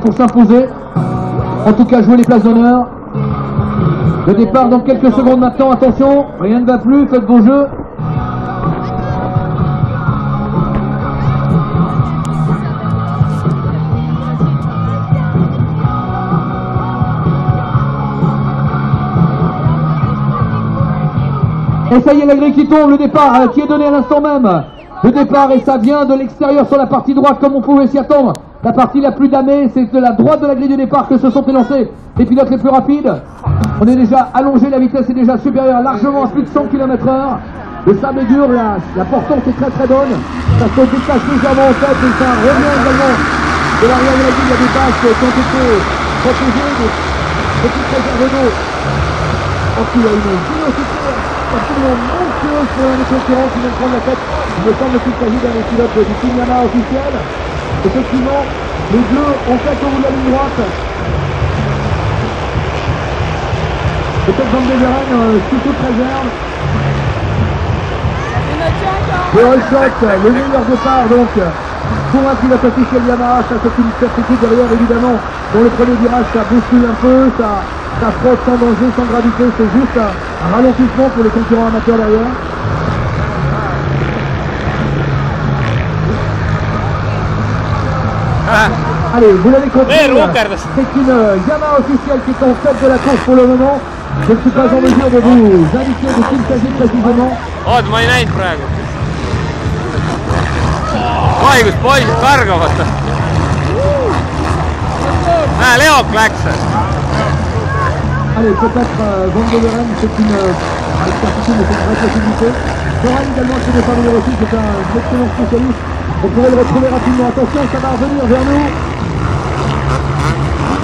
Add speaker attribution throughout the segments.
Speaker 1: pour s'imposer. En tout cas, jouer les places d'honneur. Le départ dans quelques secondes maintenant. Attention, rien ne va plus, faites vos jeux. Et ça y est, la grille qui tombe, le départ qui est donné à l'instant même. Le départ, et ça vient de l'extérieur sur la partie droite, comme on pouvait s'y attendre. La partie la plus damée, c'est de la droite de la grille du départ que se sont élancés les pilotes les plus rapides. On est déjà allongé, la vitesse est déjà supérieure largement à plus de 100 km/h. Le sable est dur, la portance est très très bonne. Ça se détache légèrement en tête et ça revient également de l'arrière de la grille. Il y a des bases qui ont été protégées, des petites réserves d'eau. Ensuite, il y a une vélocité absolument monstrueuse pour les concurrents qui viennent prendre la tête. Il me semble qu'il s'agit d'un pilote du Team Yamaha officiel. Effectivement, les bleus ont fait au bout de la ligne droite. Peut-être Van Beveren sous toute réserve. Le all shot, le meilleur départ donc pour un pilote officiel Yamaha. Ça c'est une certitude derrière évidemment. Dans le premier virage ça bouscule un peu, ça frotte sans danger, sans gravité. C'est juste un ralentissement pour les concurrents amateurs derrière. Allez, vous l'avez compris, c'est une Yamaha officielle qui est en tête de la course pour le moment. Je ne suis pas en mesure de vous indiquer de qui il s'agit précisément.
Speaker 2: Oot, ma ei näinud praegu. Vahikus poisid kargavad. Näe, Leok läks.
Speaker 1: Allez, peut-être Van Beveren, c'est une certitude, mais c'est une vraie possibilité. Soran également, qui n'est pas numéro 6, c'est un excellent spécialiste. On pourrait le retrouver rapidement. Attention, ça va revenir vers nous.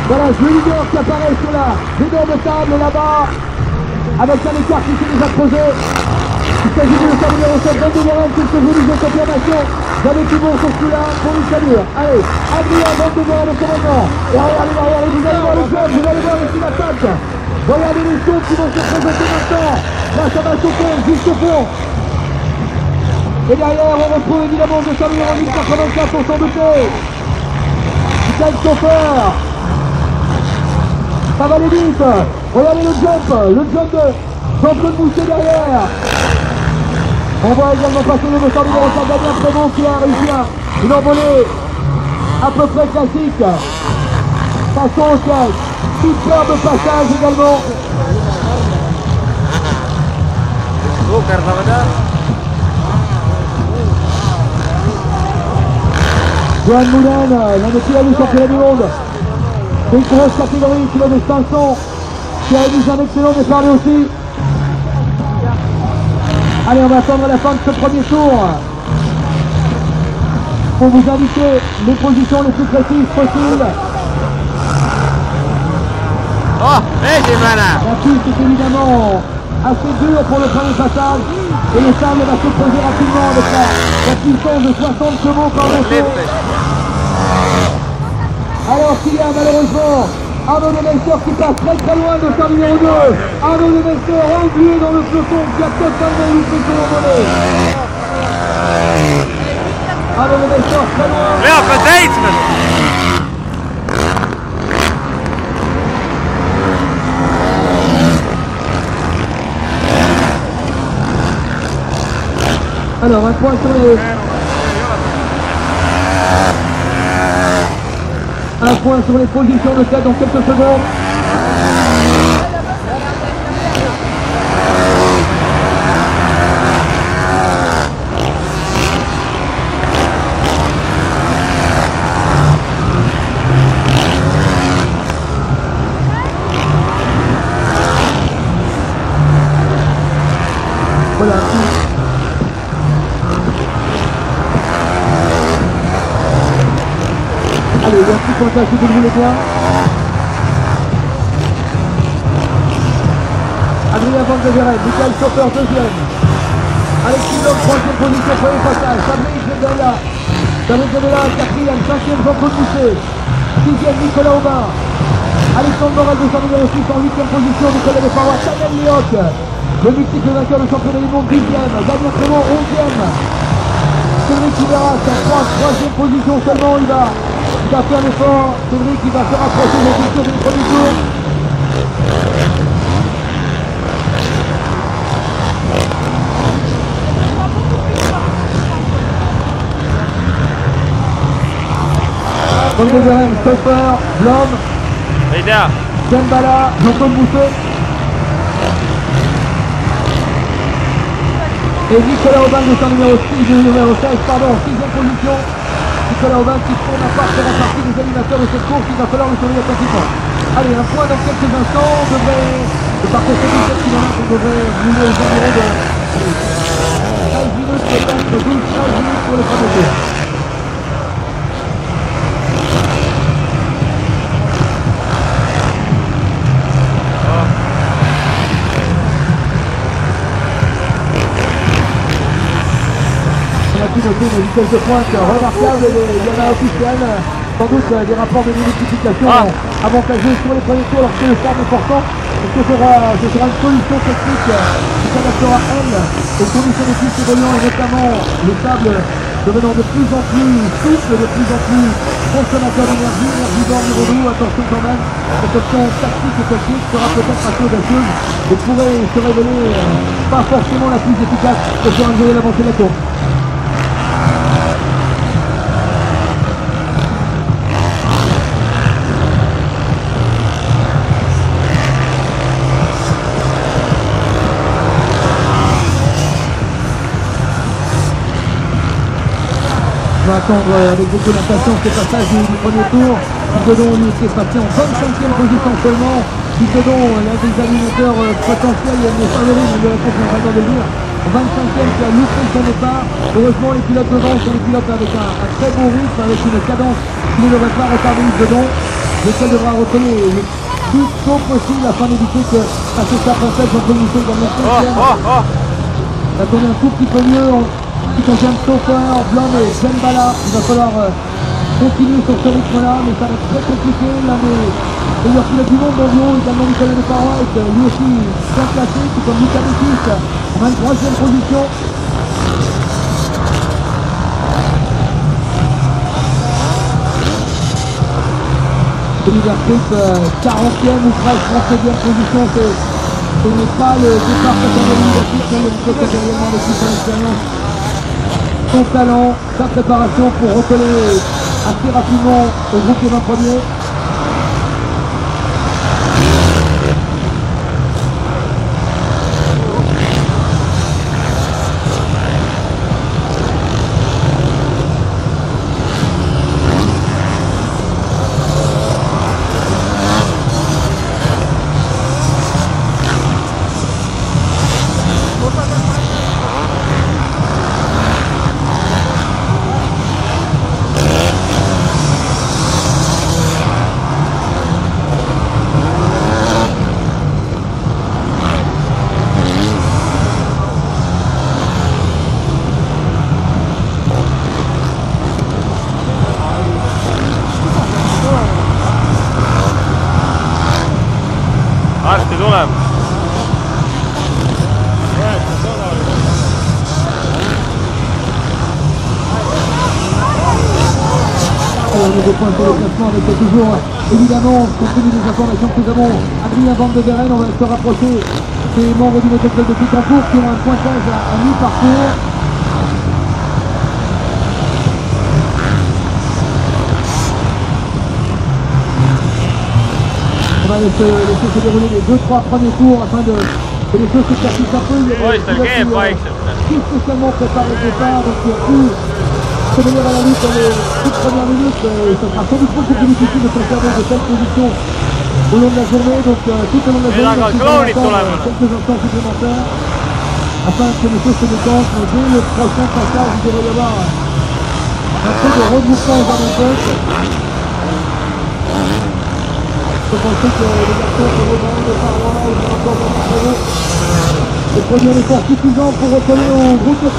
Speaker 1: Voilà, Leader qui apparaît sur la d'énorme table là-bas, avec un écart qui s'est déjà creusé. Il s'agit de le numéro 7, Van Beveren, qui se venise de confirmation. J'avais tout bon sur celui-là pour lui saluer. Allez, Adrien Van Beveren au commandement. Et regardez, vous allez voir le club, vous allez voir ici l'attaque. Regardez les sauts qui vont se présenter maintenant. Là, ça va sauter jusqu'au fond. Et derrière, on retrouve évidemment le numéro 1084 pour s'en douter. Michael Schoffer. Ça va aller vite. Regardez le jump de Jean-Claude Boucher derrière. On voit également passer le moteur numéro 5, Damien Prémont, qui a réussi une envolée à peu près classique. Passons au 15. Superbe passage également. Johan Moulin, l'un des pilotes du championnat du monde. C'est une grosse catégorie, pilote de 500, qui a réalisé un excellent départ lui aussi. Allez, on va attendre la fin de ce premier tour pour vous indiquer les positions les plus précises possibles.
Speaker 2: Oh,
Speaker 1: la piste est évidemment assez dure pour le premier passage et le sable va se poser rapidement avec la puissance de 60 chevaux par défaut. Alors qu'il y a malheureusement Arnaud Lemeister qui passe très loin de sa numéro 2. Arnaud Lemeister englué dans le peloton qui a totalement loupé son envolée. Arnaud Lemeister très loin.
Speaker 2: Leok on 7.
Speaker 1: Alors un point sur les positions de tête dans quelques secondes. Voilà. Allez, il y a un petit pointage si vous voulez bien. Adrien Van Beveren, Michael Schoffer deuxième. Alexis Lhomme, troisième position, premier passage. Fabrice Vedella, quatrième, cinquième Jean-Claude Boucher. Sixième Nicolas Aubin. Alexandre Morel de son numéro 6 en huitième position. Nicolas Desparois, Daniel Léoc. Le multiple vainqueur du championnat du monde, dixième. Damien Prémont, onzième. Cédric Iberas, troisième position seulement, il va Ça fait un effort. Cédric qui va se rapprocher de la question du premier tour. Van de Veren, Stoffer, Blom,
Speaker 2: Idea.
Speaker 1: Dembala, Jean-Paul Mousset. Et Nicolas Aubin, le numéro 6, numéro 16, pardon, 6e position. Nicolas Aubin qui pour ma part fera partie des animateurs de cette course, il va falloir le surveiller attentivement. Allez, un point dans quelques instants, on devrait, de par ces 17 km, on devrait rouler aux environs de 13 minutes, peut-être 12-13 minutes pour le premier tour. Noté une vitesse de pointe remarquable, il y en a officiel, sans doute des rapports de multiplication avantageux sur les premiers tours lorsque le stade est portant. Est-ce que ce sera une solution technique qui s'adaptera elle aux conditions de piste évoluant et notamment le sable devenant de plus en plus souple, de plus en plus consommateur d'énergie, énergivore niveau nous, attention quand même, cette option tactique et technique sera peut-être assez audacieuse et pourrait se révéler pas forcément la plus efficace pour faire enlever l'avancée de la course. On va attendre avec beaucoup d'impatience ce passage du premier tour. Picodon lui était passé en 25e position seulement. Picodon, l'un des animateurs potentiels et des favoris de la course, on va le dire. En 25e qui a loupé son départ. Heureusement les pilotes devant sont des pilotes avec un très bon rythme, avec une cadence qui ne devrait pas retarder Picodon. Lequel devra recoller le plus tôt possible afin d'éviter que passer sa princesse entre le Michel dans le 5e. Ça tourne un tout petit peu mieux. Qui concerne Stoffer, Blom et Dembala, il va falloir continuer sur ce rythme-là, mais ça va être très compliqué. L'un des meilleurs pilotes du monde mondiaux, également Nicolas de Parois, lui aussi bien classé, tout comme Lucas Métis, en 23e position. Oliver Fripp, 40e ou presque 37e position, ce n'est pas le départ catégorique, mais le catégoriquement avec toute son expérience. Son talent, sa préparation pour recoller assez rapidement au groupe des 20 premiers.
Speaker 2: Varsti tuleb.
Speaker 1: Un nouveau point sur le classement avec toujours, évidemment, compte tenu des informations que nous avons, Adrien Van de Veren. On va se rapprocher des membres du motoclub de Pétancourt qui ont un pointage à mi-parcours. On va laisser se dérouler les 2-3 premiers tours afin de que les choses s'éclaircissent un peu. Qui spécialement prépare le départ, donc il y a plus se venir à la lutte dans les toutes premières minutes. Ce sera sans doute beaucoup plus difficile de conserver de telles positions au long de la journée. Donc tout au long de la journée, quelques instants supplémentaires afin que les choses se décantent. Mais dès le prochain passage, il devrait y avoir un peu de regroupement aux avantages. Je pensais que les garçons se rejoignent de Parois ou encore de Marcelo et produire un effort suffisant pour recoller au groupe de 5.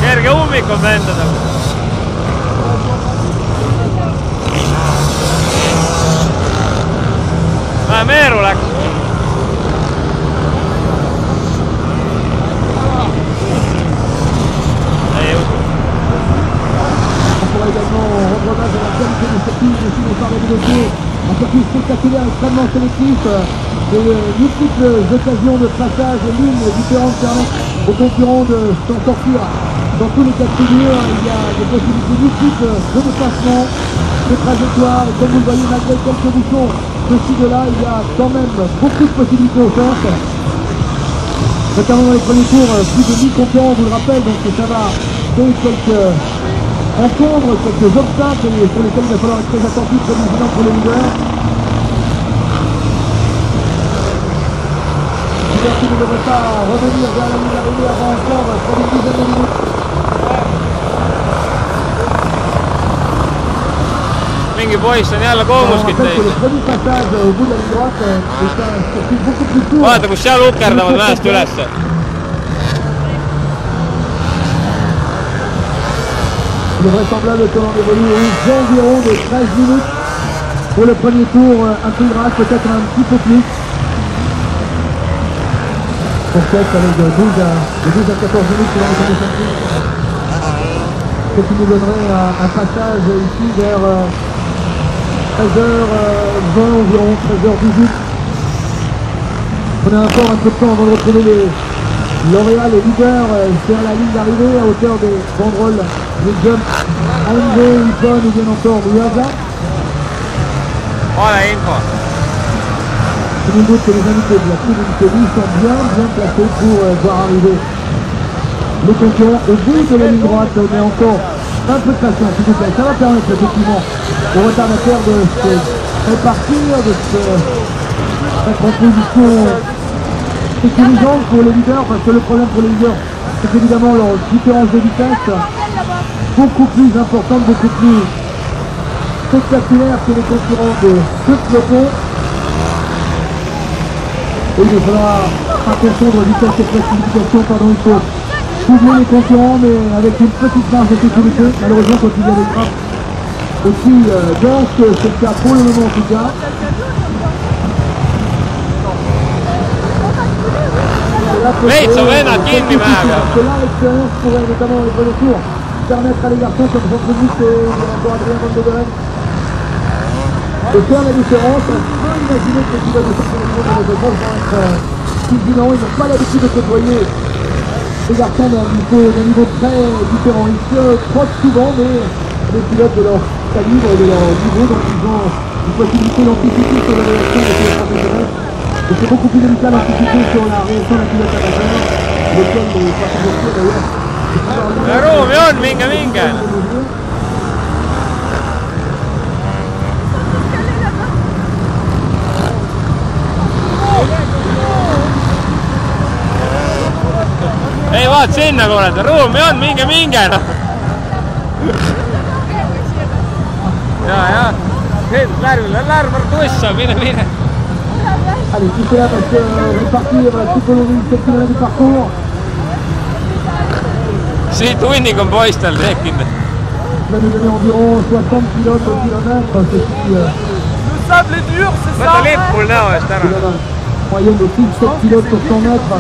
Speaker 2: Kerge ummik on vendada. Vähe meeru läks.
Speaker 1: extrêmement sélectif. De multiples occasions de passage et lignes différentes permettent aux concurrents de s'en sortir. Dans tous les cas de figure, il y a des possibilités multiples de déplacement, de trajectoire. Et comme vous le voyez, malgré quelques bouchons de ci de là, il y a quand même beaucoup de possibilités offertes. Notamment dans les premiers tours, plus de 10 concurrents, on vous le rappelle, donc ça va créer quelques encombres, quelques obstacles sur lesquels il va falloir être très attentif, très vigilant pour les leaders. Qui ne devrait pas revenir vers la ligne d'arrivée avant encore pour une dizaine de minutes.
Speaker 2: Mingi poiss on jälle
Speaker 1: On
Speaker 2: koomuskit
Speaker 1: rappelle que le
Speaker 2: teinud.
Speaker 1: premier passage au bout de la ligne droite est un circuit beaucoup plus court.
Speaker 2: Vaata, kus seal ukerdavad mäest ülesse.
Speaker 1: Il est vraisemblable que l'on évolue aux environs de 13 minutes pour le premier tour, un peu grave, peut-être un petit peu plus. Pour peut-être avec de 12 à 14 minutes selon les conditions. Ce qui nous donnerait un passage ici vers 13h20 environ, 13h18. On a encore un peu de temps avant de retrouver les L'Oréal est leader sur la ligne d'arrivée à hauteur des banderoles, les jumps, AMV, Ipon ou bien encore Miyaza.
Speaker 2: Vale info.
Speaker 1: Je me doute que les invités de la Coupe de Covid sont bien placés pour voir arriver les concurrents au bout de la ligne droite, mais encore un peu de patience, s'il vous plaît. Ça va permettre effectivement aux retardataires de se répartir, de se mettre en position sécurisante pour les leaders, parce que le problème pour les leaders, c'est évidemment leur différence de vitesse beaucoup plus importante, beaucoup plus spectaculaire que les concurrents de ce peloton. Et il va falloir pas confondre vitesse et classification, pardon, il faut doubler les concurrents, mais avec une petite marge de sécurité. Malheureusement, quand il y a des grappes aussi denses, c'est le cas pour le moment en tout cas.
Speaker 2: Veits on vennad kinni mäega.
Speaker 1: Parce que là, l'expérience pourrait notamment dans les premiers tours permettre à les garçons comme Jean-Claude et encore Adrien Van de Beren de faire la différence. On peut imaginer que les pilotes de championnat vont être vigilants. Ils n'ont pas l'habitude de côtoyer les garçons d'un niveau très différent. Ils se frottent souvent, mais les pilotes de leur calibre et de leur niveau, donc ils ont une possibilité d'anticiper sur la réaction de ces professionnels. Et c'est beaucoup plus délicat d'anticiper sur la réaction d'un pilote amateur, lequel n'est pas toujours sûr d'ailleurs.
Speaker 2: Ruumi on, minge. Ei vaat sinna kuule, ruumi on, minge. Ja. Lärm tussa, mine.
Speaker 1: Allez, tout cela va se répartir tout au long d'une 7 km du parcours.
Speaker 2: Siit hunnik on poistel tekkinud.
Speaker 1: Ça va nous donner environ 60 pilotes au kilomètre, ce qui
Speaker 3: Le sable est dur, c'est ça?
Speaker 2: Võta lipp mul näo eest ära.
Speaker 1: donne une moyenne de 6-7 pilotes sur 100 mètres.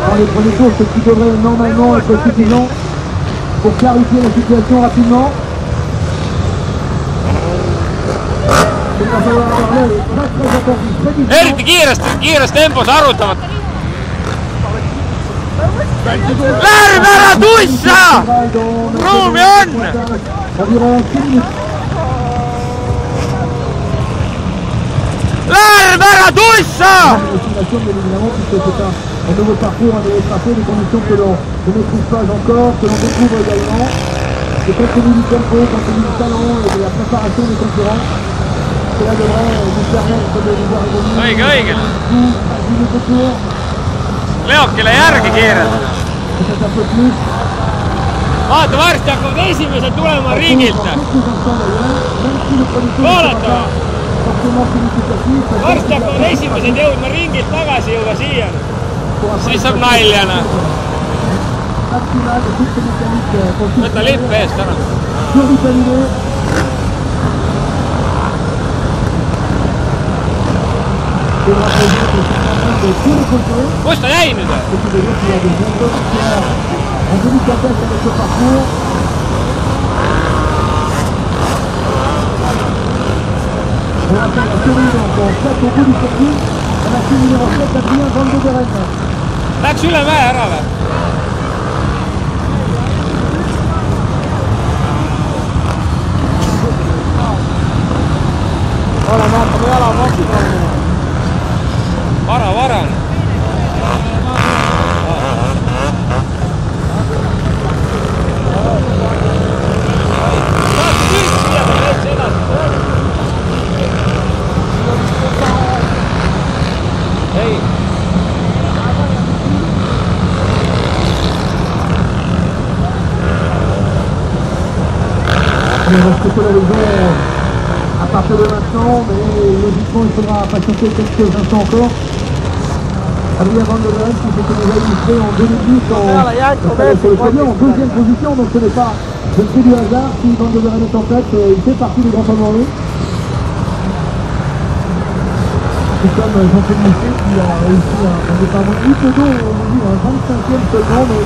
Speaker 1: Dans les premiers tours, ce qui devrait normalement être suffisant pour clarifier la situation rapidement. Il va falloir avoir l'œil très attentif, très vigilant.
Speaker 2: Eriti kiires tempos arutavad. Lärm ära tussa! Ruumi on!
Speaker 1: Environ 6 minutes.
Speaker 2: Lärm ära tussa!
Speaker 1: L'estimation, bien évidemment, puisque c'est un nouveau parcours, un nouveau tracé, des conditions que l'on ne maîtrise pas encore, que l'on découvre également. Et compte tenu du tempo, compte tenu du talent et de la préparation des concurrents, cela devrait nous permettre de les voir évoluer.
Speaker 2: Õige.
Speaker 1: Du tour,
Speaker 2: Leokile järgi kiirelt.
Speaker 1: peut-être un peu plus.
Speaker 2: Vaata, varsti hakkavad esimesed tulema ringilt. Vaadata! Varsti hakkavad esimesed jõudma ringilt tagasi juba siia. Siis saab naljana. Võta lipp eest ära. Kus ta jäi nüüd?
Speaker 1: On va faire la série donc en 4 au bout du circuit. On a fini numéro 7, Adrien Van de Beren.
Speaker 2: Läks üle mäe ära või?
Speaker 3: oleme hakkame jalamaksu kandma.
Speaker 2: Vara on. Ei.
Speaker 1: On va respecter l'horizon à partir de maintenant, mais logiquement il faudra patienter quelques instants encore. Adrien Van de Beren qui s'était déjà illustré en 2010 sur le podium en deuxième position, donc ce n'est pas le prix du hasard. Si Van de Beren est en tête, il fait partie des grands favoris. C'est comme Jean-Claude Mouchet qui a réussi un départ du peloton, aujourd'hui un 25e seulement, mais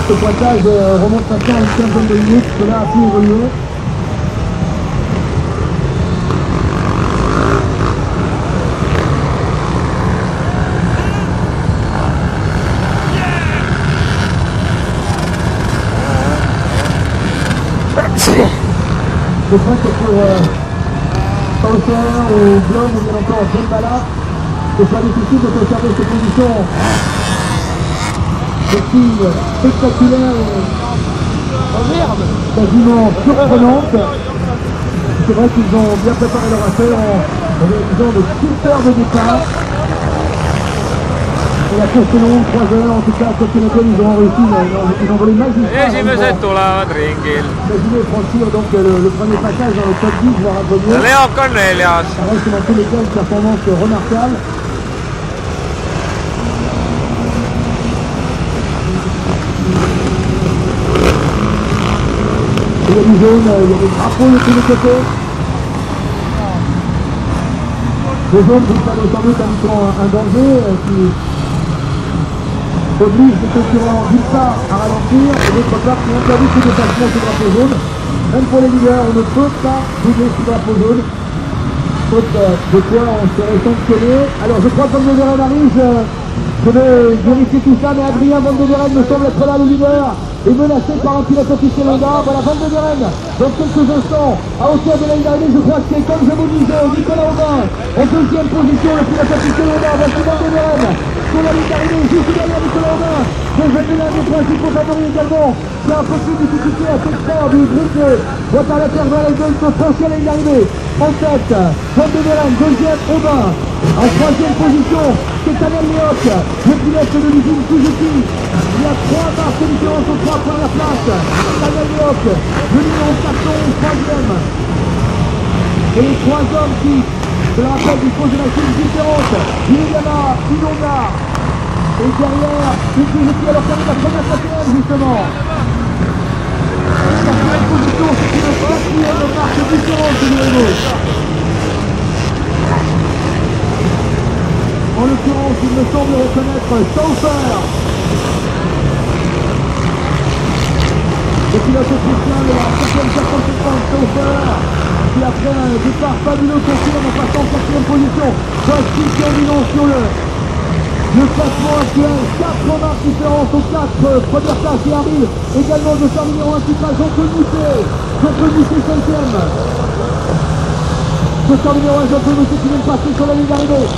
Speaker 1: ce pointage remonte maintenant à une quinzaine de minutes, cela a pu évoluer. Je crois que pour Pauser ou Blom ou bien encore Dembala, ce sera difficile de conserver ces conditions aussi spectaculaires et quasiment surprenantes. C'est vrai qu'ils ont bien préparé leur affaire en réalisant de superbes départs. Et la course est longue, 3 heures, en tout cas, quoi qu'il en soit, ils ont réussi, ils ont volé magistralement.
Speaker 2: Esimesed tulevad ringil.
Speaker 1: Imaginez franchir donc le premier passage dans le top 10, voire un premier.
Speaker 2: Leok on 4.
Speaker 1: Ça reste dans tous les cas une performance remarquable. Il y a du jaune, il y a des drapeaux de tous les côtés. Le jaune, vous savez sans doute un danger qui oblige les concurrents d'une part à ralentir et d'autre part qui interdit tout dépassement sur le drapeau jaune. Même pour les leaders, on ne peut pas doubler sur le drapeau jaune. Sauf de quoi on serait sanctionné. Alors je crois que Van de Beren arrive, je vais vérifier tout ça, mais Adrien Van de Beren me semble être là, le leader, est menacé par un pilote officiel Honda. Voilà Van de Beren dans quelques instants à hauteur de la ligne d'arrivée. Je crois que c'est, comme je vous disais, Nicolas Aubin en deuxième position, le pilote officiel Honda. Voici Van de Beren sur la ligne d'arrivée, juste derrière Nicolas Aubin. C'est l'un des principaux favoris également. C'est un peu plus difficulté à s'extraire du groupe de Waterlater dans les zones pour franchir la ligne d'arrivée. En tête, Van de Beren, deuxième, Aubin. En troisième position, c'est Daniel Leok, le pilote de l'usine Suzuki. Il y a 3 marques de différence aux 3 premières places. Daniel Leok, le numéro 14, troisième. Et les 3 hommes qui, je le rappelle, disposent de machines différentes. Il y en a une Honda. Et derrière, une Suzuki, alors qu'elle est la première quatrième, justement. La première position, c'est une quatrième marque différente de numéro. En l'occurrence, il me semble reconnaître Saufer. Le pilote autrichien de la 7e circonstance, Saufer, qui après un départ fabuleux confirme en passant en 4e position. Voici qui en bilan sur le classement actuel. 4 marques différentes aux 4 premières places qui arrivent. Également de faire numéro 1 titre à Jean-Claude Mouchet. Jean-Claude Mouchet 5e. De faire numéro 1 Jean-Claude Mouchet qui vient de passer sur la ligne d'arrivée.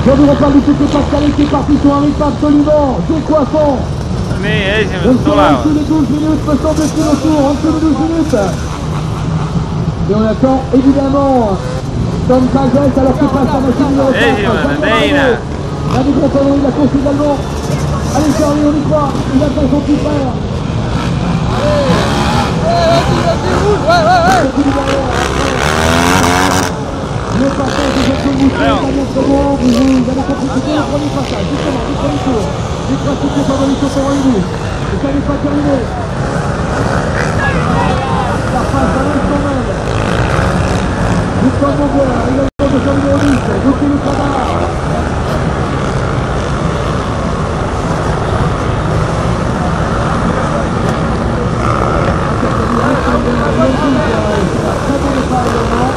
Speaker 1: Je vous reparle du petit Pascal qui est parti sur un rythme absolument décoiffant.
Speaker 2: Nii,
Speaker 1: On
Speaker 2: esimesed
Speaker 1: sera en
Speaker 2: tulevad.
Speaker 1: dessous des 12 minutes, me semble-t-il au tour, en dessous de 12 minutes. Et on attend évidemment Tom Kagel alors que passe la machine numéro 4.
Speaker 2: Esimene, teine.
Speaker 1: L'un des gros favoris de la course également. Allez Charlie, on y croit, il attend son petit frère. Le passage de Jean-Claude Mouchet est à notre moment, vous avez compris que c'est le premier passage, justement, le premier tour. Les principaux favoris sont au rendez-vous. Et ça n'est pas terminé. La passe à l'instant même. Victor Mongois, également de son numéro 10, Gauthier Le Travail.
Speaker 3: Aivan